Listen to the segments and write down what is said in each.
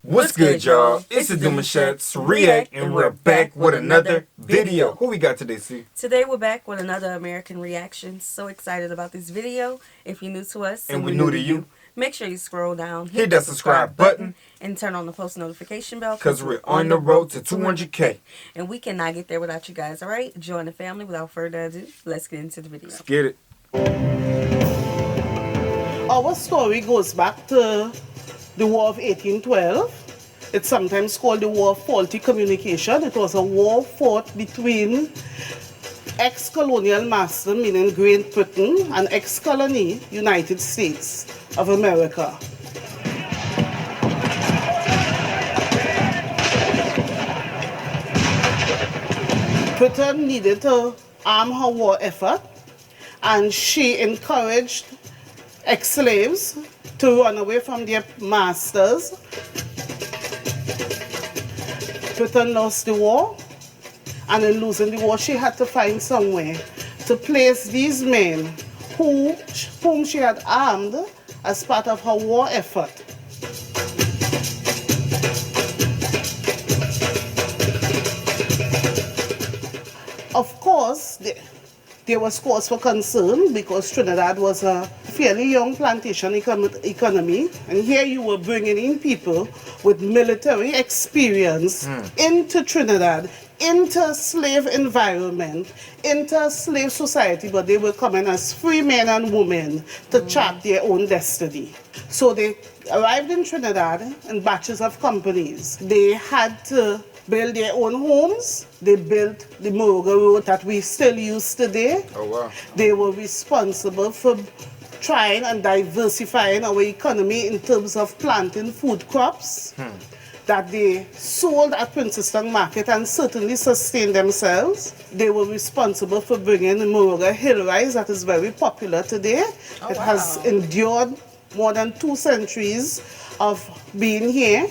What's good, y'all? It's the Demouchets REACT, and we're back with another video. Who we got today, C? Today we're back with another American reaction. So excited about this video. If you're new to us and we're new to you, make sure you scroll down, hit that subscribe button, and turn on the post notification bell. Because we're on the road to 200K. And we cannot get there without you guys, alright? Join the family. Without further ado, let's get into the video. Let's get it. Our story goes back to the War of 1812. It's sometimes called the War of Faulty Communication. It was a war fought between ex-colonial master, meaning Great Britain, and ex-colony, United States of America. Britain needed to arm her war effort, and she encouraged ex-slaves to run away from their masters. Britain lost the war, and in losing the war, she had to find somewhere to place these men whom she had armed as part of her war effort. Of course, there was cause for concern because Trinidad was a fairly young plantation economy, and here you were bringing in people with military experience into Trinidad, into a slave environment, into a slave society, but they were coming as free men and women to chart their own destiny. So they arrived in Trinidad in batches of companies. They had to build their own homes. They built the Moga Road that we still use today. Oh, wow. They were responsible for trying and diversifying our economy in terms of planting food crops that they sold at Princeton Market and certainly sustained themselves. They were responsible for bringing the Moga Hill Rise that is very popular today. Oh, it wow. has endured more than 2 centuries of being here.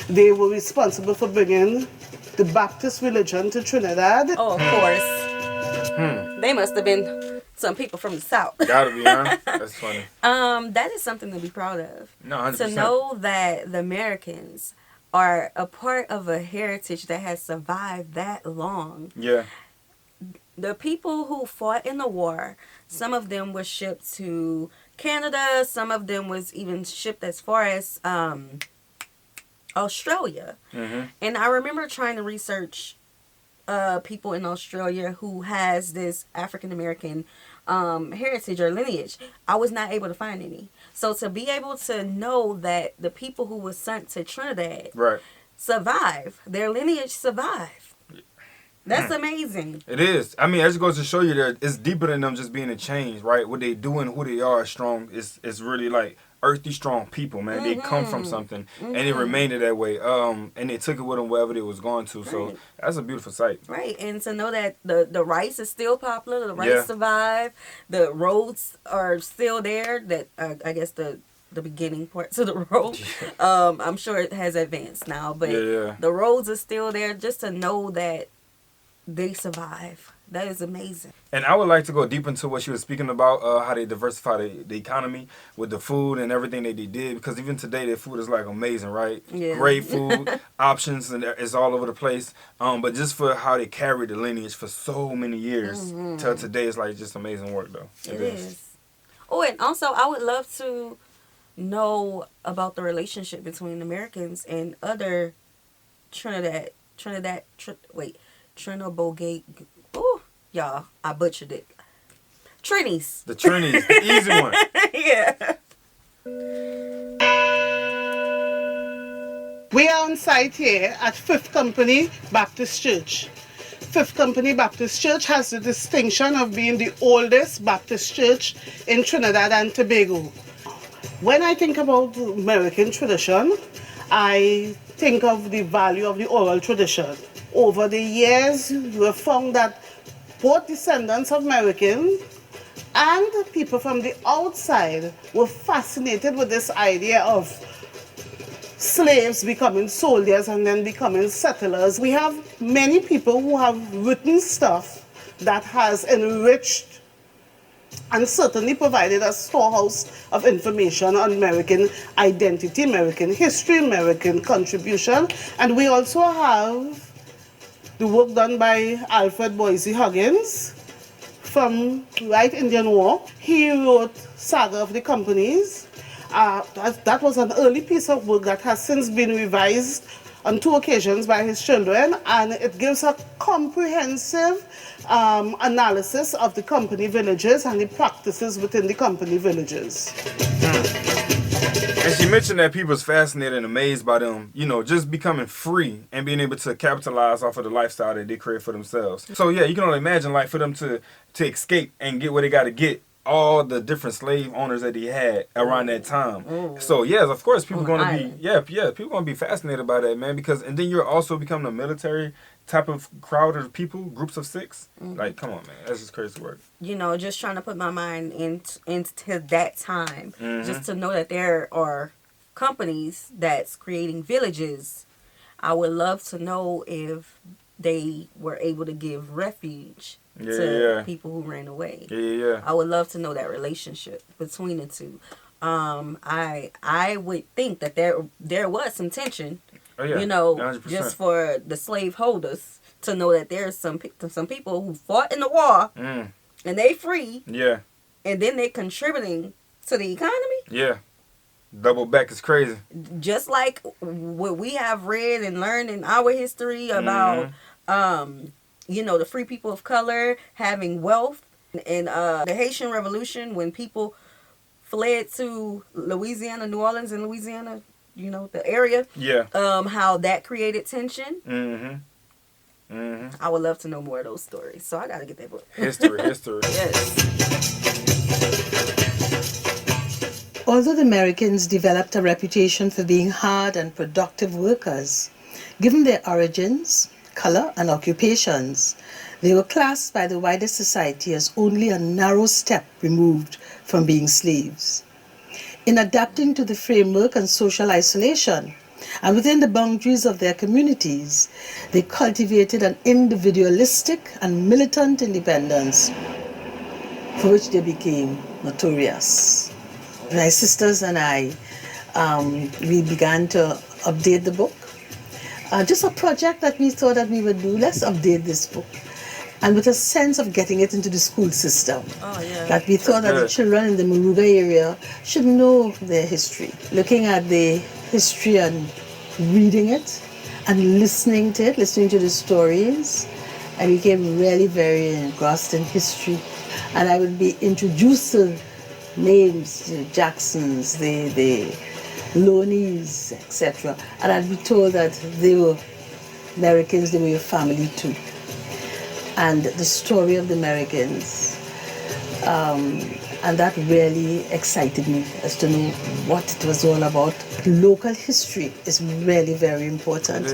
They were responsible for bringing the Baptist religion to Trinidad. Oh, of course. They must have been some people from the South. Gotta be, huh? That's funny. That is something to be proud of. No, 100%. To know that the Americans are a part of a heritage that has survived that long. Yeah. The people who fought in the war, some of them were shipped to Canada. Some of them was even shipped as far as Australia. And I remember trying to research people in Australia who has this African American heritage or lineage. I was not able to find any. So to be able to know that the people who were sent to Trinidad survive, their lineage survived. That's amazing. It is. I mean, it just goes to show you that it's deeper than them just being a change, right? What they do and who they are strong is really like earthy, strong people, man. They come from something, and they remained that way. And they took it with them wherever they was going to. So that's a beautiful sight. Right, and to know that the rice is still popular, the rice survived, the roads are still there. That I guess the beginning parts of the road, I'm sure it has advanced now, but the roads are still there. Just to know that they survive. That is amazing. And I would like to go deep into what she was speaking about, how they diversify the economy with the food and everything that they did. Because even today, their food is like amazing, right? Yeah. Great food, options, and it's all over the place. But just for how they carried the lineage for so many years till today, it's like just amazing work, though. It is. Oh, and also, I would love to know about the relationship between Americans and other Trinidad. Oh, y'all, I butchered it. Trinis. The Trinis, the easy one. Yeah. We are on site here at 5th Company Baptist Church. 5th Company Baptist Church has the distinction of being the oldest Baptist church in Trinidad and Tobago. When I think about American tradition, I think of the value of the oral tradition. Over the years, we have found that both descendants of Americans and people from the outside were fascinated with this idea of slaves becoming soldiers and then becoming settlers. We have many people who have written stuff that has enriched and certainly provided a storehouse of information on American identity, American history, American contribution. And we also have the work done by Alfred Boise Huggins from White Indian War. He wrote Saga of the Companies. That was an early piece of work that has since been revised on 2 occasions by his children, and it gives a comprehensive analysis of the company villages and the practices within the company villages. And she mentioned that people's fascinated and amazed by them, you know, just becoming free and being able to capitalize off of the lifestyle that they create for themselves. So yeah, you can only imagine, like, for them to escape and get what they got to get, all the different slave owners that he had around that time. So yes, of course, people gonna be people gonna be fascinated by that, man. Because and then you're also becoming a military type of crowd of people, groups of 6. Like, come on, man, that's just crazy work. You know, just trying to put my mind into that time, just to know that there are companies that's creating villages. I would love to know if they were able to give refuge to people who ran away. I would love to know that relationship between the two. I would think that there was some tension. You know, 100%. Just for the slave holders to know that there's some people who fought in the war and they free. And then they contributing to the economy. Double back is crazy. Just like what we have read and learned in our history about you know, the free people of color having wealth, and the Haitian Revolution, when people fled to Louisiana, New Orleans and Louisiana, you know, the area. How that created tension. I would love to know more of those stories. So I gotta get that book. History. Yes. Although the Merikins developed a reputation for being hard and productive workers, given their origins, color, and occupations, they were classed by the wider society as only a narrow step removed from being slaves. In adapting to the framework and social isolation, and within the boundaries of their communities, they cultivated an individualistic and militant independence for which they became notorious. My sisters and I, we began to update the book. Just a project that we thought that we would do. Let's update this book. And with a sense of getting it into the school system. That we thought that the children in the Moruga area should know their history. Looking at the history and reading it and listening to it, listening to the stories, I became really very engrossed in history. And I would be introduced to names, the Jacksons, the Loneys, etc. And I'd be told that they were Americans, they were a family too. And the story of the Merikins, and that really excited me as to know what it was all about. Local history is really very important.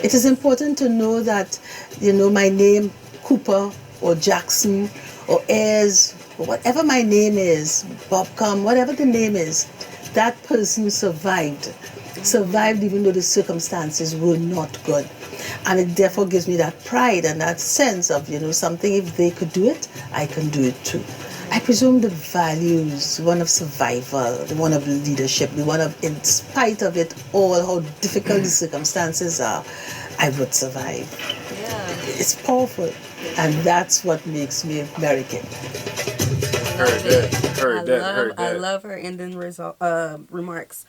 It is important to know that, you know, my name, Cooper or Jackson or Ayers, or whatever my name is, Bobcom, whatever the name is, that person survived even though the circumstances were not good. And it therefore gives me that pride and that sense of, you know, something, if they could do it, I can do it too. I presume the values, one of survival, the one of leadership, the one of, in spite of it all, how difficult the circumstances are, I would survive. It's powerful. And that's what makes me American. I love her ending remarks.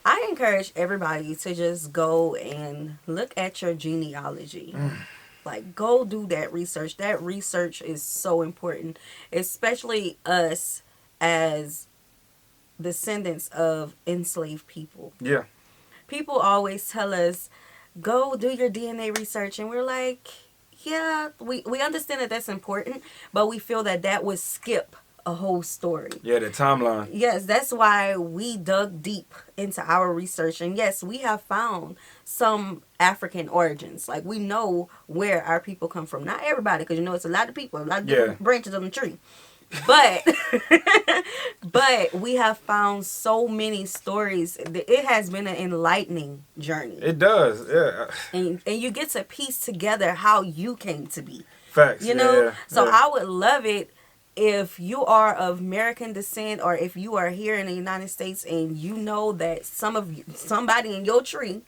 I encourage everybody to just go and look at your genealogy. Like, go do that research. That research is so important, especially us as descendants of enslaved people. People always tell us, go do your DNA research. And we're like, yeah, we understand that that's important, but we feel that would skip a whole story. The timeline. Yes, that's why we dug deep into our research. And yes, we have found some African origins. Like, we know where our people come from. Not everybody, because, you know, it's a lot of people, a lot of different branches of the tree. But but we have found so many stories. It has been an enlightening journey. It does, And you get to piece together how you came to be. Facts. You know? So I would love it if you are of American descent, or if you are here in the United States and you know that somebody in your tree,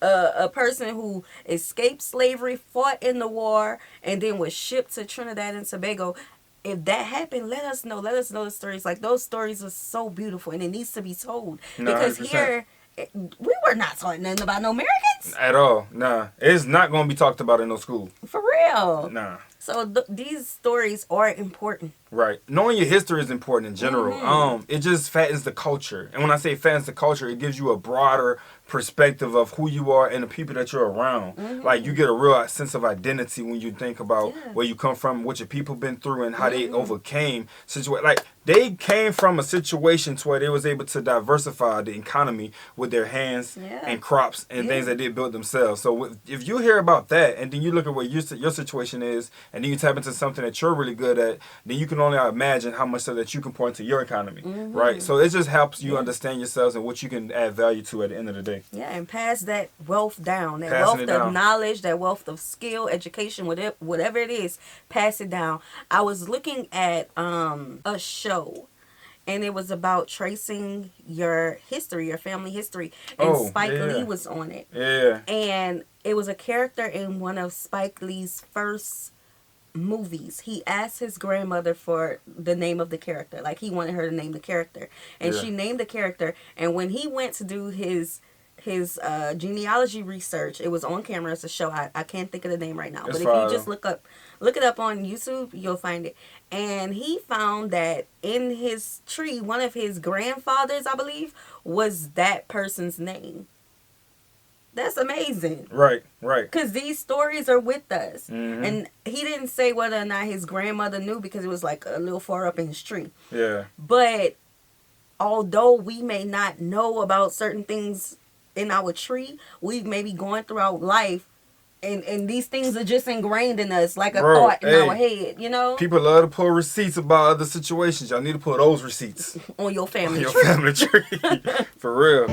a person who escaped slavery, fought in the war, and then was shipped to Trinidad and Tobago, if that happened, let us know. Let us know the stories. Like, those stories are so beautiful, and it needs to be told. No, Because 100%. here, we were not taught nothing about no Americans. At all. Nah. It's not going to be talked about in no school. For real. Nah. So these stories are important. Right. Knowing your history is important in general. It just fattens the culture. And when I say fattens the culture, it gives you a broader perspective of who you are and the people that you're around. Like, you get a real sense of identity when you think about where you come from, what your people been through, and how they overcame situations. Like, they came from a situation to where they was able to diversify the economy with their hands and crops and things that they built themselves. So if you hear about that, and then you look at what your situation is, and then you tap into something that you're really good at, then you can only imagine how much so that you can pour into your economy, right? So it just helps you understand yourselves and what you can add value to at the end of the day. Yeah, and pass that wealth down. That Passing wealth it of down. knowledge, that wealth of skill, education, whatever it is, pass it down. I was looking at a show, and it was about tracing your history, your family history. And Spike Lee was on it. Yeah. And it was a character in one of Spike Lee's first movies. He asked his grandmother for the name of the character. Like, he wanted her to name the character. And she named the character. And when he went to do his genealogy research, it was on camera. It's a show. I can't think of the name right now. It's but fine. if you just look it up on YouTube, you'll find it. And he found that in his tree, one of his grandfathers, I believe, was that person's name. That's amazing. Right, right. Because these stories are with us. And he didn't say whether or not his grandmother knew, because it was like a little far up in his tree. Yeah. But although we may not know about certain things in our tree, we may be going throughout life, and these things are just ingrained in us like a thought in our head, you know? People love to pull receipts about other situations. Y'all need to pull those receipts On your family on your tree. family tree. For real.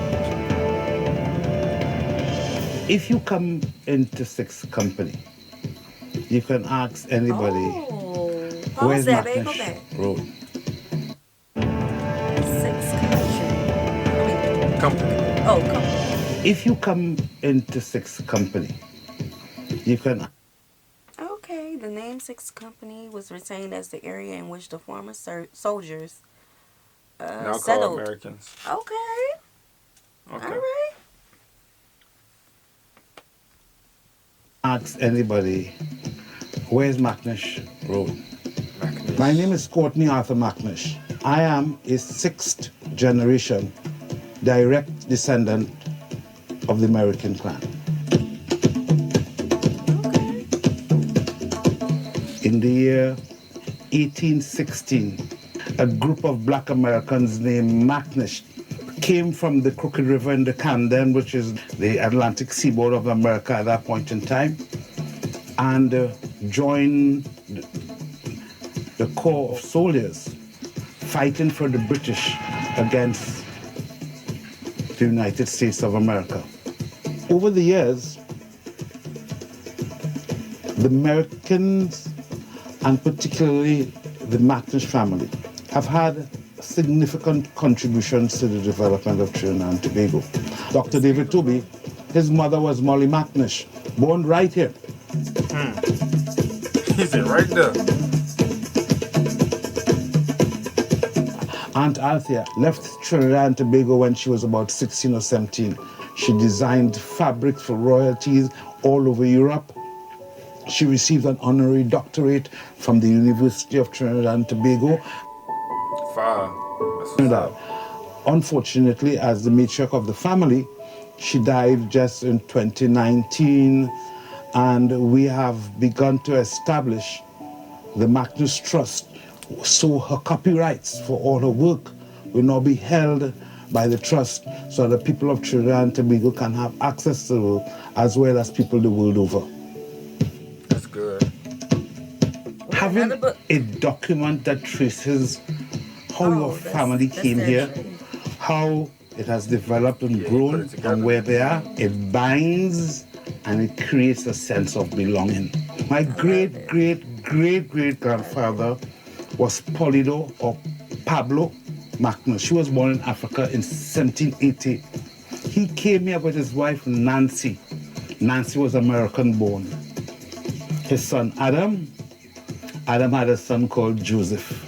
If you come into Sixth Company, you can ask anybody, Pause where's that, babe. Go Macnish back. Road? Company. Company. If you come into Sixth Company, you can... Okay, the name Sixth Company was retained as the area in which the former soldiers Now settled. called Merikins. Okay. All right. ask anybody, where's Macnish Road? My name is Courtney Arthur Macnish. I am a sixth generation direct descendant of the American clan. In the year 1816, a group of black Americans named Macnish came from the Crooked River in the Camden, which is the Atlantic seaboard of America at that point in time, and joined the corps of soldiers fighting for the British against the United States of America. Over the years, the Americans, and particularly the Macnish family, have had significant contributions to the development of Trinidad and Tobago. Dr. David Tobey, his mother was Molly Macnish, born right here. He said right there. Aunt Althea left Trinidad and Tobago when she was about 16 or 17. She designed fabrics for royalties all over Europe. She received an honorary doctorate from the University of Trinidad and Tobago. Trinidad. Unfortunately, as the matriarch of the family, she died just in 2019, and we have begun to establish the Macnish Trust, so her copyrights for all her work will now be held by the trust, so that people of Trinidad and Tobago can have access to the work, as well as people the world over. That's good. Having a document that traces how your family came here, how it has developed and grown, and where they are, it binds and it creates a sense of belonging. My great-great-great-great-grandfather was Polido or Pablo Macnish. She was born in Africa in 1780. He came here with his wife Nancy. Nancy was American born. His son Adam had a son called Joseph.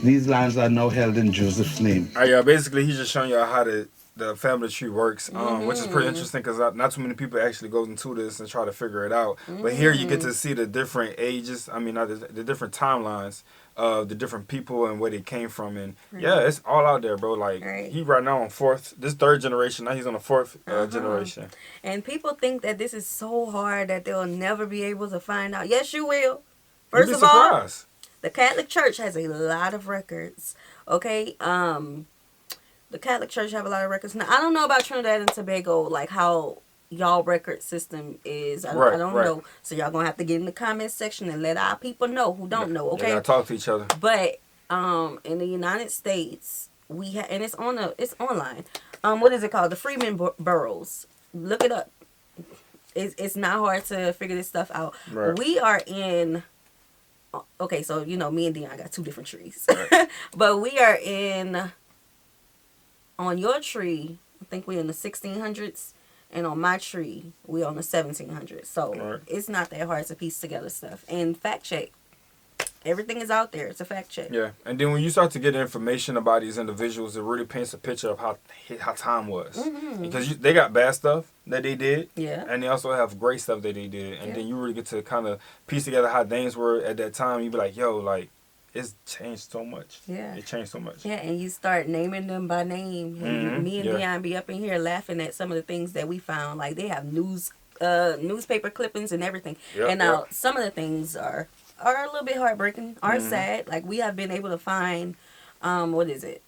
These lands are now held in Joseph's name. Yeah, basically he's just showing y'all how the family tree works, which is pretty interesting because not too many people actually go into this and try to figure it out. But here you get to see the different ages, the different timelines of the different people and where they came from. And yeah, it's all out there, bro. Like he right now on third generation. Now he's on the fourth generation. And people think that this is so hard that they'll never be able to find out. Yes, you will. You'd First be of all, surprised. the Catholic Church has a lot of records. Okay, the Catholic Church have a lot of records. Now I don't know about Trinidad and Tobago, like how y'all record system is. I don't know. So y'all gonna have to get in the comments section and let our people know who don't know. Okay, gotta talk to each other. But in the United States, we have, and it's online. What is it called? The Freeman Boroughs. Look it up. It's not hard to figure this stuff out. Right. We are in. Okay, so you know me and Dion got two different trees, right. But we are in. On your tree, I think we're in the 1600s, and on my tree, we're on the 1700s. So it's not that hard to piece together stuff. And fact check. Everything is out there. It's a fact check. Yeah, and then when you start to get information about these individuals, it really paints a picture of how time was. Because they got bad stuff that they did, and they also have great stuff that they did. And then you really get to kind of piece together how things were at that time. You be like, yo, like, it's changed so much. Yeah. It changed so much. Yeah, and you start naming them by name. And me and Dion be up in here laughing at some of the things that we found. Like, they have newspaper clippings and everything. Yep, and now some of the things are a little bit heartbreaking, are sad. Like, we have been able to find, what is it?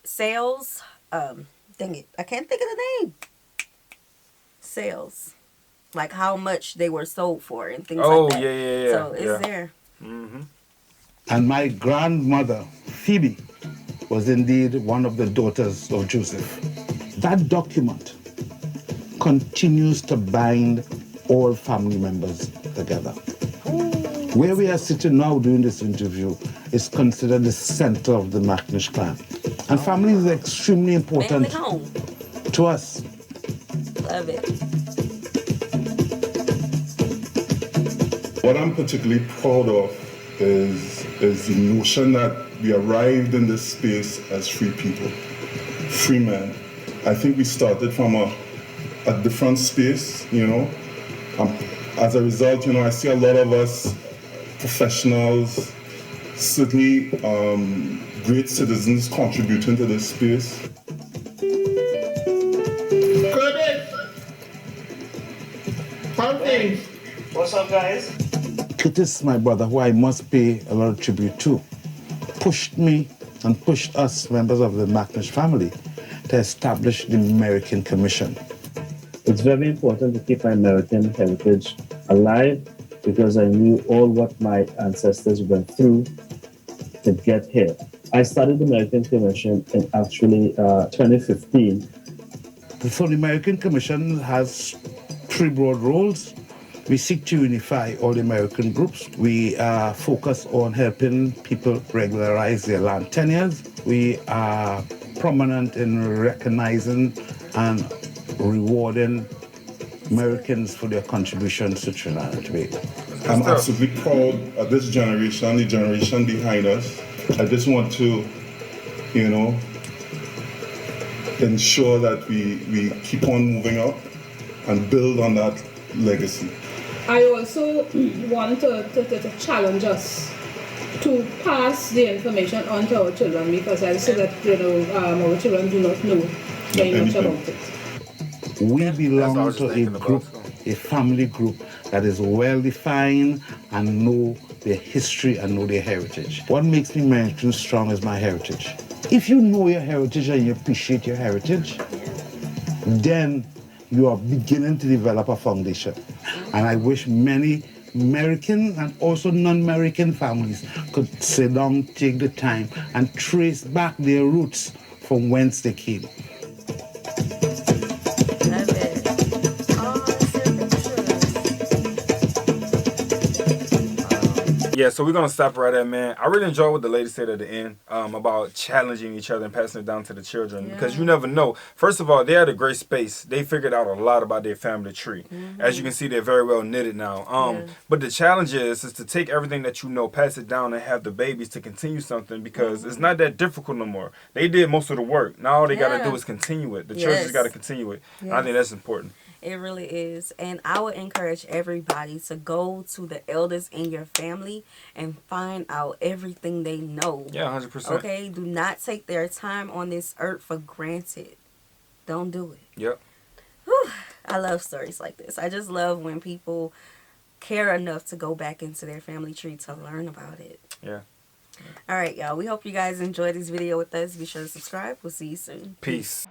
Sales. Dang it. I can't think of the name. Sales. Like, how much they were sold for and things like that. Yeah. So, it's there. And my grandmother, Phoebe, was indeed one of the daughters of Joseph. That document continues to bind all family members together. Where we are sitting now doing this interview is considered the center of the Macnish clan. And family is extremely important to us. Love it. What I'm particularly proud of is the notion that we arrived in this space as free people, free men. I think we started from a different space, you know. As a result, you know, I see a lot of us professionals, certainly great citizens contributing to this space. What's up, guys? Curtis, my brother, who I must pay a lot of tribute to, pushed me and pushed us, members of the Macnish family, to establish the American Commission. It's very important to keep my American heritage alive because I knew all what my ancestors went through to get here. I started the American Commission in actually 2015. So the American Commission has three broad roles. We seek to unify all the American groups. We focus on helping people regularize their land tenures. We are prominent in recognizing and rewarding Americans for their contributions to Trinidad and Tobago. I'm absolutely proud of this generation, the generation behind us. I just want to, you know, ensure that we keep on moving up and build on that legacy. I also want to challenge us to pass the information on to our children because I see that, you know, our children do not know very much about it. We belong to a group, a family group that is well defined and know their history and know their heritage. What makes me American strong is my heritage. If you know your heritage and you appreciate your heritage, then you are beginning to develop a foundation. And I wish many American and also non-American families could sit down, take the time, and trace back their roots from whence they came. Yeah, so we're gonna stop right there, man. I really enjoyed what the lady said at the end about challenging each other and passing it down to the children because you never know. First of all, they had a great space. They figured out a lot about their family tree. As you can see, they're very well knitted now. But the challenge is to take everything that you know, pass it down, and have the babies to continue something because it's not that difficult no more. They did most of the work. Now all they gotta do is continue it. The children just gotta continue it. And I think that's important. It really is. And I would encourage everybody to go to the elders in your family and find out everything they know. Yeah, 100%. Okay? Do not take their time on this earth for granted. Don't do it. Yep. Whew. I love stories like this. I just love when people care enough to go back into their family tree to learn about it. Yeah. All right, y'all. We hope you guys enjoyed this video with us. Be sure to subscribe. We'll see you soon. Peace.